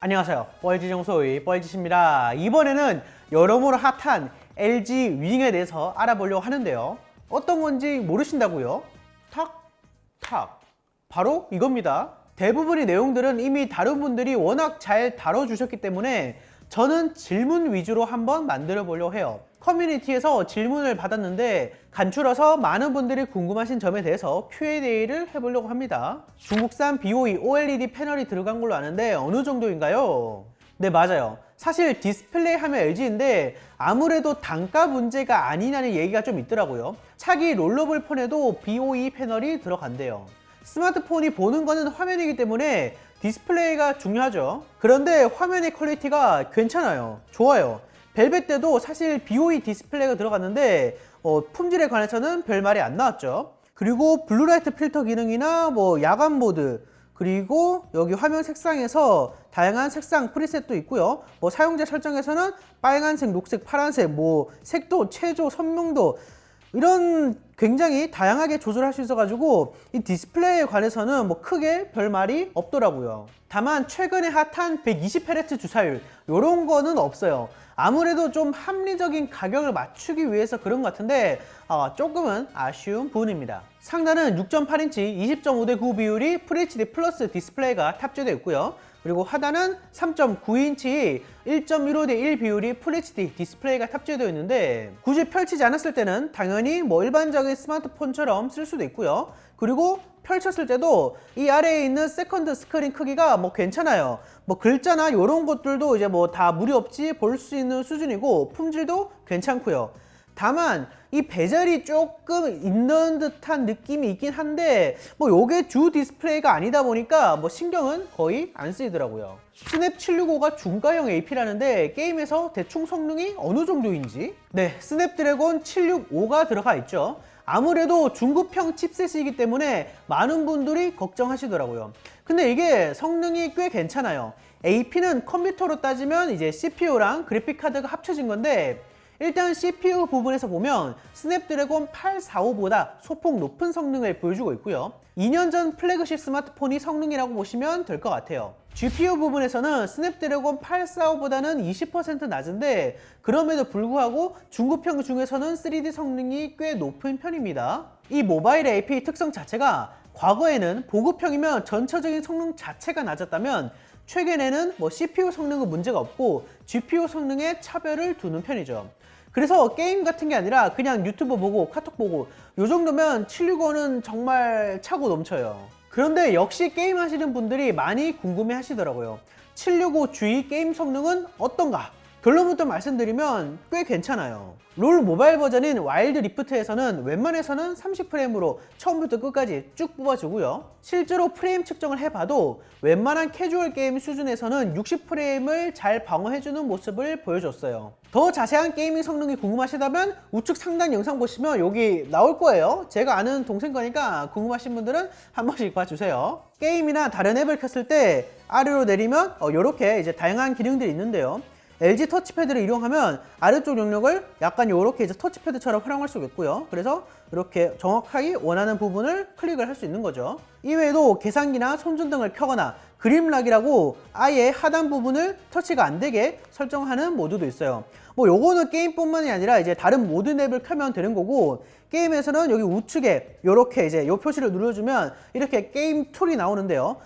안녕하세요. 뻘지정소의 뻘짓입니다. 이번에는 여러모로 핫한 LG 윙에 대해서 알아보려고 하는데요. 어떤 건지 모르신다고요? 탁. 바로 이겁니다. 대부분의 내용들은 이미 다른 분들이 워낙 잘 다뤄주셨기 때문에 저는 질문 위주로 한번 만들어 보려고 해요. 커뮤니티에서 질문을 받았는데 간추려서 많은 분들이 궁금하신 점에 대해서 Q&A를 해보려고 합니다. 중국산 BOE OLED 패널이 들어간 걸로 아는데 어느 정도인가요? 네, 맞아요. 사실 디스플레이 하면 LG인데 아무래도 단가 문제가 아니냐는 얘기가 좀 있더라고요. 차기 롤러블 폰에도 BOE 패널이 들어간대요. 스마트폰이 보는 거는 화면이기 때문에 디스플레이가 중요하죠. 그런데 화면의 퀄리티가 괜찮아요. 좋아요. 벨벳 때도 사실 BOE 디스플레이가 들어갔는데 품질에 관해서는 별말이 안 나왔죠. 그리고 블루라이트 필터 기능이나 야간 모드, 그리고 여기 화면 색상에서 다양한 색상 프리셋도 있고요. 사용자 설정에서는 빨간색, 녹색, 파란색, 색도, 채조, 선명도 이런 굉장히 다양하게 조절할 수 있어가지고 이 디스플레이에 관해서는 크게 별 말이 없더라고요. 다만 최근에 핫한 120Hz 주사율 이런 거는 없어요. 아무래도 좀 합리적인 가격을 맞추기 위해서 그런 것 같은데 조금은 아쉬운 부분입니다. 상단은 6.8인치 20.5:9 비율이 FHD 플러스 디스플레이가 탑재되어 있고요. 그리고 하단은 3.9인치 1.15:1 비율이 FHD 디스플레이가 탑재되어 있는데 굳이 펼치지 않았을 때는 당연히 일반적인 스마트폰처럼 쓸 수도 있고요. 그리고 펼쳤을 때도 이 아래에 있는 세컨드 스크린 크기가 괜찮아요. 글자나 이런 것들도 이제 다 무리 없이 볼 수 있는 수준이고 품질도 괜찮고요. 다만 이 베젤이 조금 있는 듯한 느낌이 있긴 한데 요게 주 디스플레이가 아니다 보니까 신경은 거의 안 쓰이더라고요. 스냅 765가 중가형 AP라는데 게임에서 대충 성능이 어느 정도인지? 네, 스냅드래곤 765가 들어가 있죠. 아무래도 중급형 칩셋이기 때문에 많은 분들이 걱정하시더라고요. 근데 이게 성능이 꽤 괜찮아요. AP는 컴퓨터로 따지면 이제 CPU랑 그래픽카드가 합쳐진 건데 일단 CPU 부분에서 보면 스냅드래곤 845보다 소폭 높은 성능을 보여주고 있고요. 2년 전 플래그십 스마트폰이 성능이라고 보시면 될 것 같아요. GPU 부분에서는 스냅드래곤 845보다는 20% 낮은데 그럼에도 불구하고 중급형 중에서는 3D 성능이 꽤 높은 편입니다. 이 모바일 AP 특성 자체가 과거에는 보급형이면 전체적인 성능 자체가 낮았다면 최근에는 CPU 성능은 문제가 없고 GPU 성능에 차별을 두는 편이죠. 그래서 게임 같은 게 아니라 그냥 유튜브 보고 카톡 보고 요 정도면 765는 정말 차고 넘쳐요. 그런데 역시 게임 하시는 분들이 많이 궁금해 하시더라고요. 765G 게임 성능은 어떤가? 결론부터 말씀드리면 꽤 괜찮아요. 롤 모바일 버전인 와일드 리프트에서는 웬만해서는 30프레임으로 처음부터 끝까지 쭉 뽑아주고요. 실제로 프레임 측정을 해봐도 웬만한 캐주얼 게임 수준에서는 60프레임을 잘 방어해주는 모습을 보여줬어요. 더 자세한 게이밍 성능이 궁금하시다면 우측 상단 영상 보시면 여기 나올 거예요. 제가 아는 동생 거니까 궁금하신 분들은 한 번씩 봐주세요. 게임이나 다른 앱을 켰을 때 아래로 내리면 이렇게 이제 다양한 기능들이 있는데요. LG 터치패드를 이용하면 아래쪽 영역을 약간 이렇게 이제 터치패드처럼 활용할 수 있고요. 그래서 이렇게 정확하게 원하는 부분을 클릭을 할 수 있는 거죠. 이외에도 계산기나 손전등을 켜거나 그림락이라고 아예 하단 부분을 터치가 안 되게 설정하는 모드도 있어요. 요거는 게임뿐만이 아니라 이제 다른 모든 앱을 켜면 되는 거고 게임에서는 여기 우측에 이렇게 이제 요 표시를 눌러주면 이렇게 게임 툴이 나오는데요.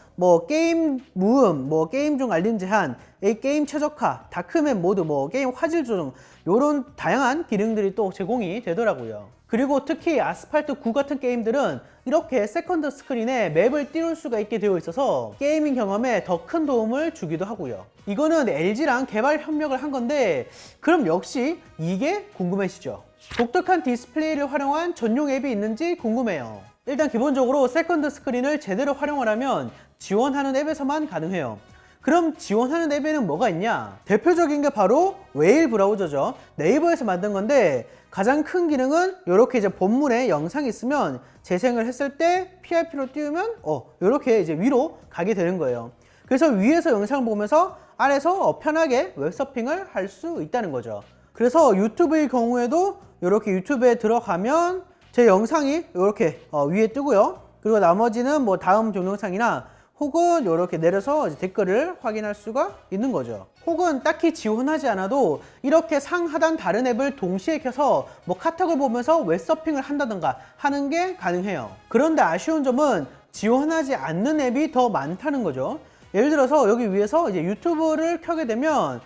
게임 무음, 게임 중 알림 제한, 게임 최적화, 다크맵 모드, 게임 화질 조정 요런 다양한 기능들이 또 제공이 되더라고요. 그리고 특히 아스팔트 9 같은 게임들은 이렇게 세컨드 스크린에 맵을 띄울 수가 있게 되어 있어서 게이밍 경험에 더 큰 도움을 주기도 하고요. 이거는 LG랑 개발 협력을 한 건데 그럼 역시 이게 궁금하시죠? 독특한 디스플레이를 활용한 전용 앱이 있는지 궁금해요. 일단 기본적으로 세컨드 스크린을 제대로 활용을 하면 지원하는 앱에서만 가능해요. 그럼 지원하는 앱에는 뭐가 있냐? 대표적인 게 바로 웨일 브라우저죠. 네이버에서 만든 건데 가장 큰 기능은 이렇게 이제 본문에 영상이 있으면 재생을 했을 때 PIP로 띄우면 이렇게 이제 위로 가게 되는 거예요. 그래서 위에서 영상을 보면서 아래서 편하게 웹서핑을 할 수 있다는 거죠. 그래서 유튜브의 경우에도 이렇게 유튜브에 들어가면 제 영상이 이렇게 위에 뜨고요. 그리고 나머지는 다음 동영상이나 혹은 이렇게 내려서 이제 댓글을 확인할 수가 있는 거죠. 혹은 딱히 지원하지 않아도 이렇게 상하단 다른 앱을 동시에 켜서 뭐 카톡을 보면서 웹서핑을 한다던가 하는 게 가능해요. 그런데 아쉬운 점은 지원하지 않는 앱이 더 많다는 거죠. 예를 들어서 여기 위에서 이제 유튜브를 켜게 되면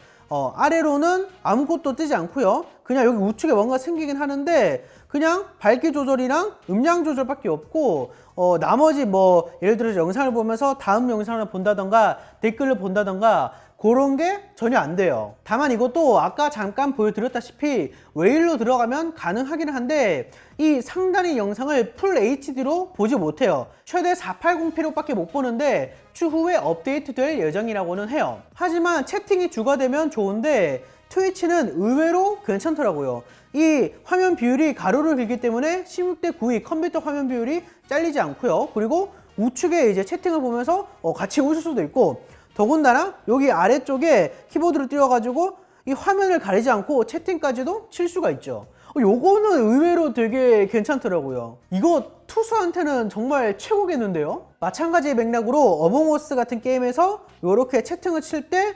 아래로는 아무것도 뜨지 않고요. 그냥 여기 우측에 뭔가 생기긴 하는데 그냥 밝기 조절이랑 음량 조절밖에 없고 나머지 뭐 예를 들어서 영상을 보면서 다음 영상을 본다던가 댓글을 본다던가 그런 게 전혀 안 돼요. 다만 이것도 아까 잠깐 보여드렸다시피 웨일로 들어가면 가능하긴 한데 이 상단의 영상을 풀 HD로 보지 못해요. 최대 480p로 밖에 못 보는데 추후에 업데이트될 예정이라고는 해요. 하지만 채팅이 주가 되면 좋은데 트위치는 의외로 괜찮더라고요. 이 화면 비율이 가로로 길기 때문에 16:9의 컴퓨터 화면 비율이 잘리지 않고요. 그리고 우측에 이제 채팅을 보면서 같이 웃을 수도 있고, 더군다나 여기 아래쪽에 키보드를 띄워가지고 이 화면을 가리지 않고 채팅까지도 칠 수가 있죠. 요거는 의외로 되게 괜찮더라고요. 이거 투수한테는 정말 최고겠는데요. 마찬가지의 맥락으로 어몽어스 같은 게임에서 이렇게 채팅을 칠 때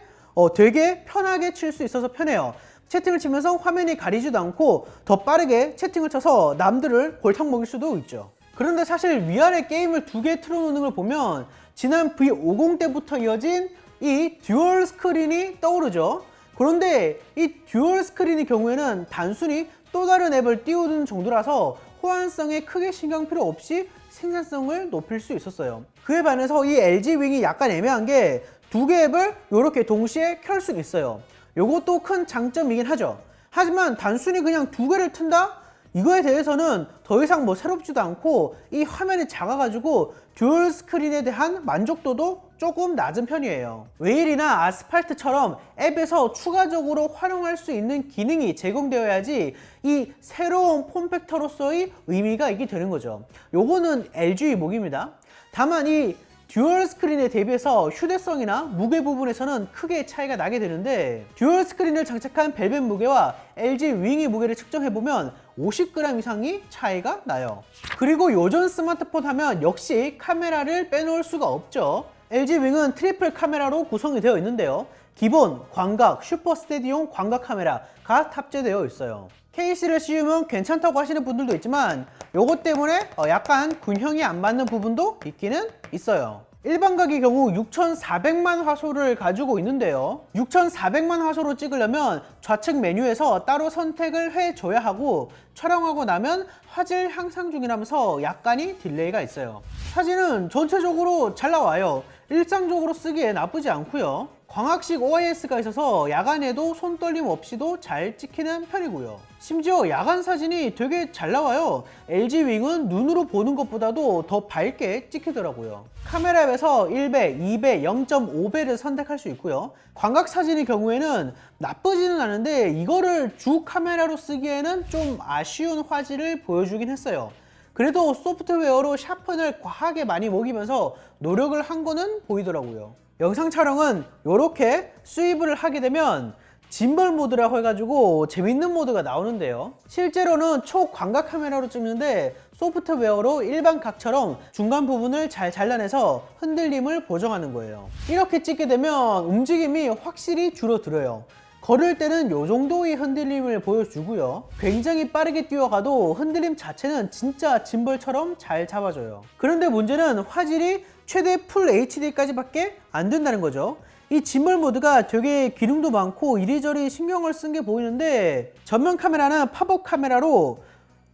되게 편하게 칠 수 있어서 편해요. 채팅을 치면서 화면이 가리지도 않고 더 빠르게 채팅을 쳐서 남들을 골탕 먹일 수도 있죠. 그런데 사실 위아래 게임을 두 개 틀어놓는 걸 보면 지난 V50 때부터 이어진 이 듀얼 스크린이 떠오르죠. 그런데 이 듀얼 스크린의 경우에는 단순히 또 다른 앱을 띄우는 정도라서 호환성에 크게 신경 필요 없이 생산성을 높일 수 있었어요. 그에 반해서 이 LG 윙이 약간 애매한 게 두 개 앱을 이렇게 동시에 켤 수 있어요. 요것도 큰 장점이긴 하죠. 하지만 단순히 그냥 두 개를 튼다? 이거에 대해서는 더 이상 뭐 새롭지도 않고 이 화면이 작아가지고 듀얼 스크린에 대한 만족도도 조금 낮은 편이에요. 웨일이나 아스팔트처럼 앱에서 추가적으로 활용할 수 있는 기능이 제공되어야지 이 새로운 폼팩터로서의 의미가 있게 되는 거죠. 요거는 LG 목입니다. 다만 이 듀얼 스크린에 대비해서 휴대성이나 무게 부분에서는 크게 차이가 나게 되는데, 듀얼 스크린을 장착한 벨벳 무게와 LG 윙의 무게를 측정해보면 50g 이상이 차이가 나요. 그리고 요전 스마트폰 하면 역시 카메라를 빼놓을 수가 없죠. LG 윙은 트리플 카메라로 구성이 되어 있는데요. 기본, 광각, 슈퍼 스테디용 광각 카메라가 탑재되어 있어요. 케이스를 씌우면 괜찮다고 하시는 분들도 있지만 요것 때문에 약간 균형이 안 맞는 부분도 있기는 있어요. 일반 각의 경우 6400만 화소를 가지고 있는데요. 6400만 화소로 찍으려면 좌측 메뉴에서 따로 선택을 해줘야 하고, 촬영하고 나면 화질 향상 중이라면서 약간의 딜레이가 있어요. 사진은 전체적으로 잘 나와요. 일상적으로 쓰기에 나쁘지 않고요. 광학식 OIS가 있어서 야간에도 손떨림 없이도 잘 찍히는 편이고요. 심지어 야간 사진이 되게 잘 나와요. LG 윙은 눈으로 보는 것보다도 더 밝게 찍히더라고요. 카메라 앱에서 1배, 2배, 0.5배를 선택할 수 있고요. 광각 사진의 경우에는 나쁘지는 않은데 이거를 주 카메라로 쓰기에는 좀 아쉬운 화질을 보여주긴 했어요. 그래도 소프트웨어로 샤픈을 과하게 많이 먹이면서 노력을 한 거는 보이더라고요. 영상 촬영은 이렇게 스윕을 하게 되면 짐벌 모드라고 해가지고 재밌는 모드가 나오는데요. 실제로는 초광각 카메라로 찍는데 소프트웨어로 일반 각처럼 중간 부분을 잘 잘라내서 흔들림을 보정하는 거예요. 이렇게 찍게 되면 움직임이 확실히 줄어들어요. 걸을 때는 이 정도의 흔들림을 보여주고요. 굉장히 빠르게 뛰어가도 흔들림 자체는 진짜 짐벌처럼 잘 잡아줘요. 그런데 문제는 화질이 최대 풀 HD까지 밖에 안 된다는 거죠. 이 짐벌 모드가 되게 기능도 많고 이리저리 신경을 쓴 게 보이는데, 전면 카메라는 팝업 카메라로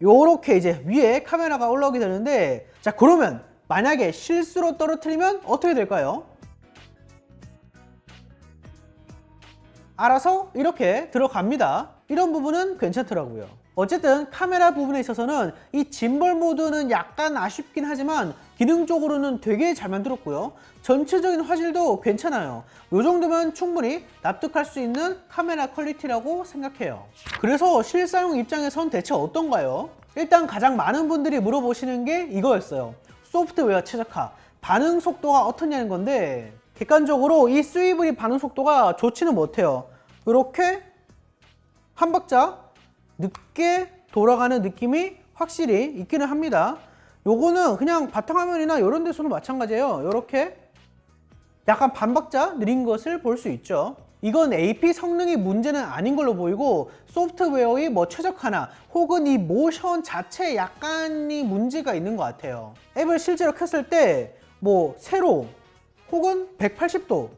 요렇게 이제 위에 카메라가 올라오게 되는데, 자 그러면 만약에 실수로 떨어뜨리면 어떻게 될까요? 알아서 이렇게 들어갑니다. 이런 부분은 괜찮더라고요. 어쨌든 카메라 부분에 있어서는 이 짐벌 모드는 약간 아쉽긴 하지만 기능적으로는 되게 잘 만들었고요. 전체적인 화질도 괜찮아요. 이 정도면 충분히 납득할 수 있는 카메라 퀄리티라고 생각해요. 그래서 실사용 입장에선 대체 어떤가요? 일단 가장 많은 분들이 물어보시는 게 이거였어요. 소프트웨어 최적화, 반응 속도가 어떻냐는 건데, 객관적으로 이 스위블이 반응 속도가 좋지는 못해요. 이렇게 한 박자 늦게 돌아가는 느낌이 확실히 있기는 합니다. 요거는 그냥 바탕화면이나 이런 데서도 마찬가지예요. 이렇게 약간 반박자 느린 것을 볼 수 있죠. 이건 AP 성능이 문제는 아닌 걸로 보이고 소프트웨어의 뭐 최적화나 혹은 이 모션 자체에 약간의 문제가 있는 것 같아요. 앱을 실제로 켰을 때 뭐 세로 혹은 180도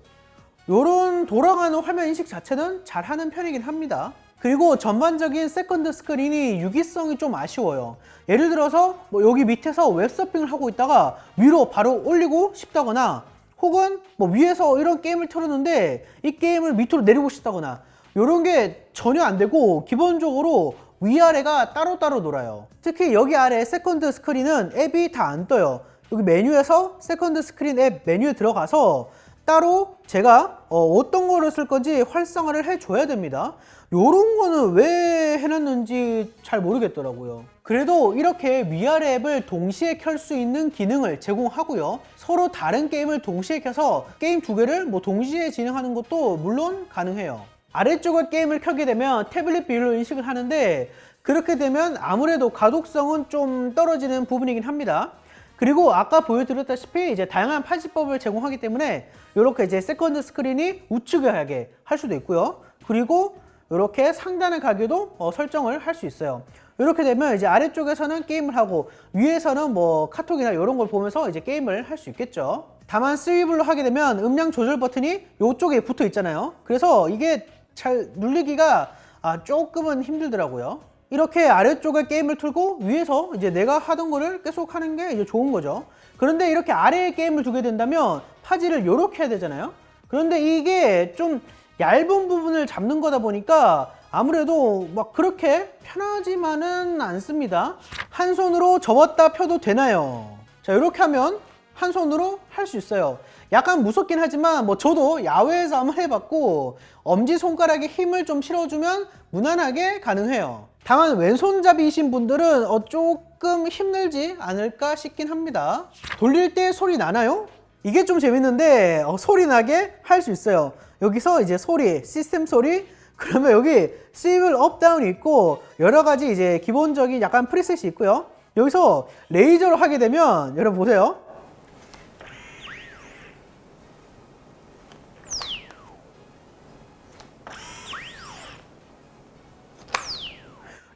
요런 돌아가는 화면 인식 자체는 잘하는 편이긴 합니다. 그리고 전반적인 세컨드 스크린이 유기성이 좀 아쉬워요. 예를 들어서 뭐 여기 밑에서 웹서핑을 하고 있다가 위로 바로 올리고 싶다거나 혹은 뭐 위에서 이런 게임을 틀었는데 이 게임을 밑으로 내리고 싶다거나 이런 게 전혀 안 되고 기본적으로 위아래가 따로따로 놀아요. 특히 여기 아래 세컨드 스크린은 앱이 다 안 떠요. 여기 메뉴에서 세컨드 스크린 앱 메뉴에 들어가서 따로 제가 어떤 거를 쓸 건지 활성화를 해줘야 됩니다. 요런 거는 왜 해놨는지 잘 모르겠더라고요. 그래도 이렇게 위아래 앱을 동시에 켤 수 있는 기능을 제공하고요. 서로 다른 게임을 동시에 켜서 게임 두 개를 뭐 동시에 진행하는 것도 물론 가능해요. 아래쪽에 게임을 켜게 되면 태블릿 비율로 인식을 하는데 그렇게 되면 아무래도 가독성은 좀 떨어지는 부분이긴 합니다. 그리고 아까 보여드렸다시피 이제 다양한 판시법을 제공하기 때문에 이렇게 이제 세컨드 스크린이 우측에 가게 할 수도 있고요. 그리고 이렇게 상단을 가게도 설정을 할 수 있어요. 이렇게 되면 이제 아래쪽에서는 게임을 하고 위에서는 뭐 카톡이나 이런 걸 보면서 이제 게임을 할 수 있겠죠. 다만 스위블로 하게 되면 음량 조절 버튼이 이쪽에 붙어 있잖아요. 그래서 이게 잘 누르기가 조금은 힘들더라고요. 이렇게 아래쪽에 게임을 틀고 위에서 이제 내가 하던 거를 계속 하는 게 이제 좋은 거죠. 그런데 이렇게 아래에 게임을 두게 된다면 파지를 이렇게 해야 되잖아요. 그런데 이게 좀 얇은 부분을 잡는 거다 보니까 아무래도 막 그렇게 편하지만은 않습니다. 한 손으로 접었다 펴도 되나요? 자, 이렇게 하면 한 손으로 할 수 있어요. 약간 무섭긴 하지만 뭐 저도 야외에서 한번 해봤고 엄지손가락에 힘을 좀 실어주면 무난하게 가능해요. 다만 왼손잡이이신 분들은 조금 힘들지 않을까 싶긴 합니다. 돌릴 때 소리 나나요? 이게 좀 재밌는데 소리 나게 할 수 있어요. 여기서 이제 소리, 시스템 소리, 그러면 여기 스위블 업 다운이 있고 여러 가지 이제 기본적인 약간 프리셋이 있고요. 여기서 레이저로 하게 되면 여러분 보세요.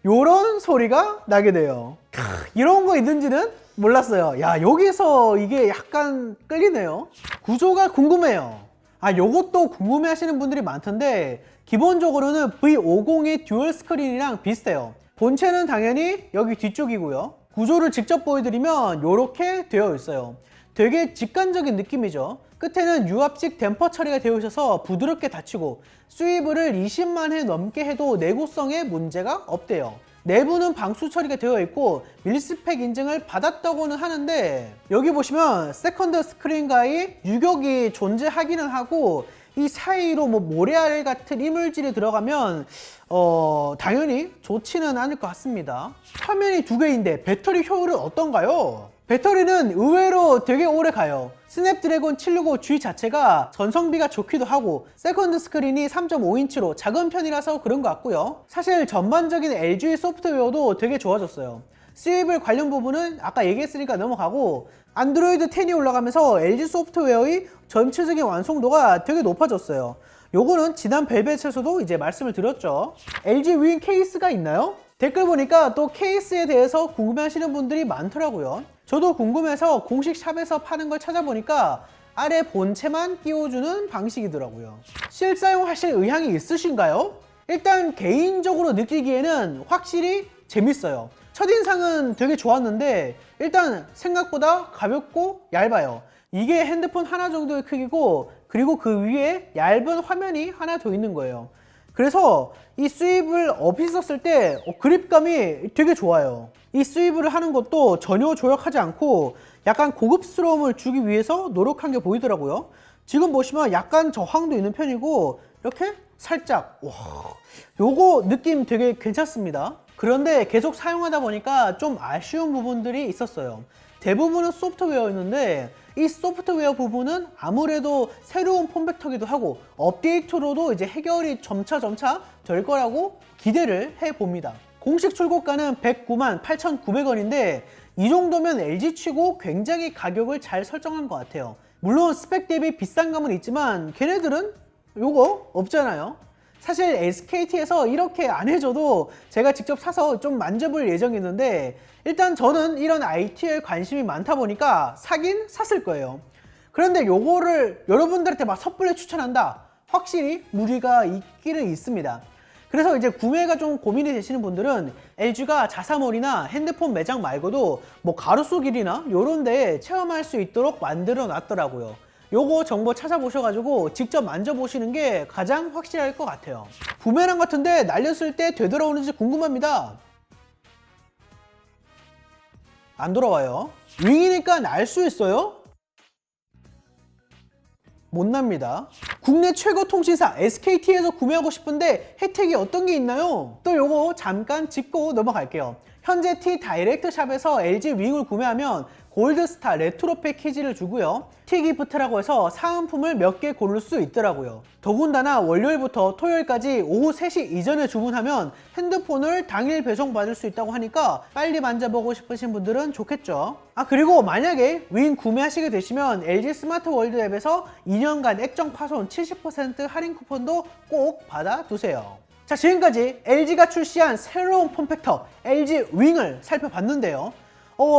요런 소리가 나게 돼요. 이런 거 있는지는 몰랐어요. 야, 여기서 이게 약간 끌리네요. 구조가 궁금해요. 요것도 궁금해 하시는 분들이 많던데 기본적으로는 V50의 듀얼 스크린이랑 비슷해요. 본체는 당연히 여기 뒤쪽이고요. 구조를 직접 보여드리면 이렇게 되어 있어요. 되게 직관적인 느낌이죠. 끝에는 유압식 댐퍼 처리가 되어 있어서 부드럽게 닫히고 스위블을 20만 회 넘게 해도 내구성에 문제가 없대요. 내부는 방수 처리가 되어 있고 밀스펙 인증을 받았다고는 하는데 여기 보시면 세컨드 스크린과의 유격이 존재하기는 하고 이 사이로 뭐 모래알 같은 이물질이 들어가면 당연히 좋지는 않을 것 같습니다. 화면이 두 개인데 배터리 효율은 어떤가요? 배터리는 의외로 되게 오래 가요. 스냅드래곤 765G 자체가 전성비가 좋기도 하고 세컨드 스크린이 3.5인치로 작은 편이라서 그런 것 같고요. 사실 전반적인 LG 소프트웨어도 되게 좋아졌어요. 스위블 관련 부분은 아까 얘기했으니까 넘어가고 안드로이드 10이 올라가면서 LG 소프트웨어의 전체적인 완성도가 되게 높아졌어요. 요거는 지난 벨벳에서도 이제 말씀을 드렸죠. LG 윙 케이스가 있나요? 댓글 보니까 또 케이스에 대해서 궁금해하시는 분들이 많더라고요. 저도 궁금해서 공식 샵에서 파는 걸 찾아보니까 아래 본체만 끼워주는 방식이더라고요. 실사용하실 의향이 있으신가요? 일단 개인적으로 느끼기에는 확실히 재밌어요. 첫인상은 되게 좋았는데 일단 생각보다 가볍고 얇아요. 이게 핸드폰 하나 정도의 크기고 그리고 그 위에 얇은 화면이 하나 더 있는 거예요. 그래서 이 스위블 업이 썼을 때 그립감이 되게 좋아요. 이 스위블을 하는 것도 전혀 조역하지 않고 약간 고급스러움을 주기 위해서 노력한 게 보이더라고요. 지금 보시면 약간 저항도 있는 편이고 이렇게 살짝 요거 느낌 되게 괜찮습니다. 그런데 계속 사용하다 보니까 좀 아쉬운 부분들이 있었어요. 대부분은 소프트웨어였는데 이 소프트웨어 부분은 아무래도 새로운 폼팩터기도 하고 업데이트로도 이제 해결이 점차 될 거라고 기대를 해봅니다. 공식 출고가는 109만 8,900원인데 이 정도면 LG 치고 굉장히 가격을 잘 설정한 것 같아요. 물론 스펙 대비 비싼 감은 있지만 걔네들은 요거 없잖아요. 사실 SKT에서 이렇게 안 해줘도 제가 직접 사서 좀 만져볼 예정이었는데 일단 저는 이런 IT에 관심이 많다 보니까 사긴 샀을 거예요. 그런데 요거를 여러분들한테 막 섣불리 추천한다? 확실히 무리가 있기는 있습니다. 그래서 이제 구매가 좀 고민이 되시는 분들은 LG가 자사몰이나 핸드폰 매장 말고도 뭐 가로수길이나 요런 데에 체험할 수 있도록 만들어 놨더라고요. 요거 정보 찾아보셔가지고 직접 만져보시는 게 가장 확실할 것 같아요. 부메랑 같은데 날렸을 때 되돌아오는지 궁금합니다. 안 돌아와요. 윙이니까 날 수 있어요? 못 납니다. 국내 최고 통신사 SKT에서 구매하고 싶은데 혜택이 어떤 게 있나요? 또 요거 잠깐 짚고 넘어갈게요. 현재 T 다이렉트 샵에서 LG 윙을 구매하면 골드스타 레트로 패키지를 주고요. T 기프트라고 해서 사은품을 몇 개 고를 수 있더라고요. 더군다나 월요일부터 토요일까지 오후 3시 이전에 주문하면 핸드폰을 당일 배송받을 수 있다고 하니까 빨리 만져보고 싶으신 분들은 좋겠죠. 그리고 만약에 윙 구매하시게 되시면 LG 스마트 월드 앱에서 2년간 액정 파손 70% 할인 쿠폰도 꼭 받아두세요. 자, 지금까지 LG가 출시한 새로운 폼팩터 LG 윙을 살펴봤는데요.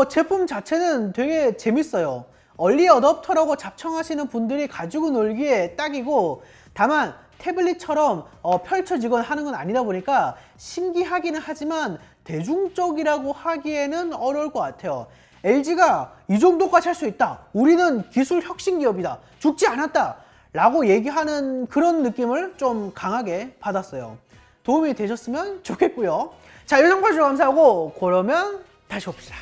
제품 자체는 되게 재밌어요. 얼리 어댑터라고 자청하시는 분들이 가지고 놀기에 딱이고, 다만 태블릿처럼 펼쳐지거나 하는 건 아니다 보니까 신기하기는 하지만 대중적이라고 하기에는 어려울 것 같아요. LG가 이 정도까지 할 수 있다, 우리는 기술 혁신 기업이다, 죽지 않았다 라고 얘기하는 그런 느낌을 좀 강하게 받았어요. 도움이 되셨으면 좋겠고요. 자, 이 영상 봐주셔서 감사하고 그러면 다시 봅시다.